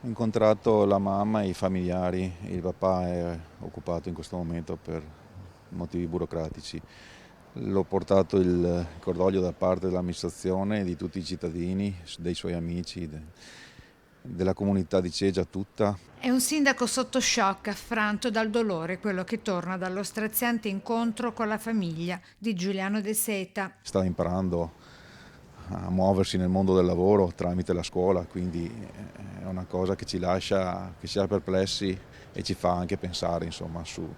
Ho incontrato la mamma e i familiari, il papà è occupato in questo momento per motivi burocratici. L'ho portato il cordoglio da parte dell'amministrazione, di tutti i cittadini, dei suoi amici, della comunità di Ceggia tutta. È un sindaco sotto shock, affranto dal dolore, quello che torna dallo straziante incontro con la famiglia di Giuliano De Seta. Sta imparando a muoversi nel mondo del lavoro tramite la scuola, quindi è una cosa che ci lascia perplessi e ci fa anche pensare, insomma, su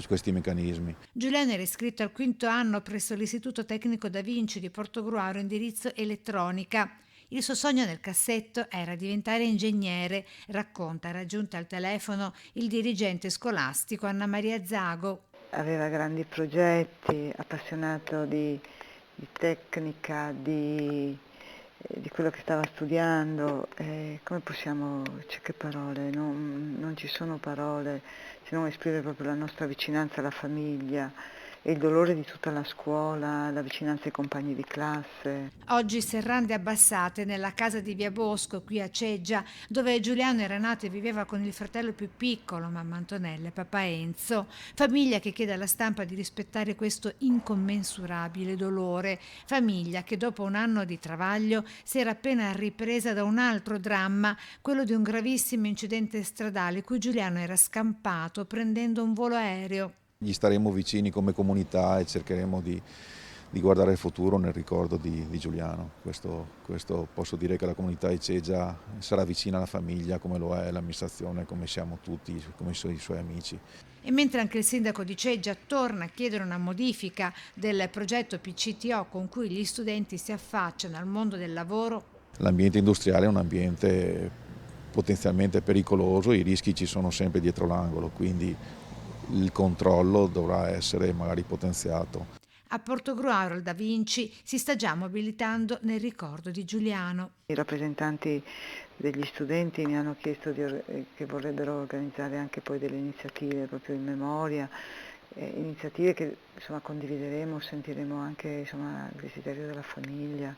questi meccanismi. Giuliano era iscritto al quinto anno presso l'Istituto Tecnico Da Vinci di Portogruaro, indirizzo elettronica. Il suo sogno nel cassetto era diventare ingegnere, racconta, raggiunta al telefono il dirigente scolastico Anna Maria Zago. Aveva grandi progetti, appassionato di tecnica, di quello che stava studiando. Come possiamo, c'è che parole, non ci sono parole se non esprimere proprio la nostra vicinanza alla famiglia e il dolore di tutta la scuola, la vicinanza ai compagni di classe. Oggi serrande abbassate nella casa di Via Bosco, qui a Ceggia, dove Giuliano era nato e viveva con il fratello più piccolo, mamma Antonella e papà Enzo. Famiglia che chiede alla stampa di rispettare questo incommensurabile dolore. Famiglia che dopo un anno di travaglio si era appena ripresa da un altro dramma, quello di un gravissimo incidente stradale cui Giuliano era scampato prendendo un volo aereo. Gli staremo vicini come comunità e cercheremo di guardare il futuro nel ricordo di Giuliano. Questo posso dire che la comunità di Ceggia sarà vicina alla famiglia come lo è l'amministrazione, come siamo tutti, come i suoi amici. E mentre anche il sindaco di Ceggia torna a chiedere una modifica del progetto PCTO con cui gli studenti si affacciano al mondo del lavoro, L'ambiente industriale è un ambiente potenzialmente pericoloso, i rischi ci sono sempre dietro l'angolo, quindi il controllo dovrà essere magari potenziato. a Portogruaro il Da Vinci si sta già mobilitando nel ricordo di Giuliano. I rappresentanti degli studenti mi hanno chiesto che vorrebbero organizzare anche poi delle iniziative proprio in memoria, iniziative che insomma condivideremo, sentiremo anche insomma, il desiderio della famiglia.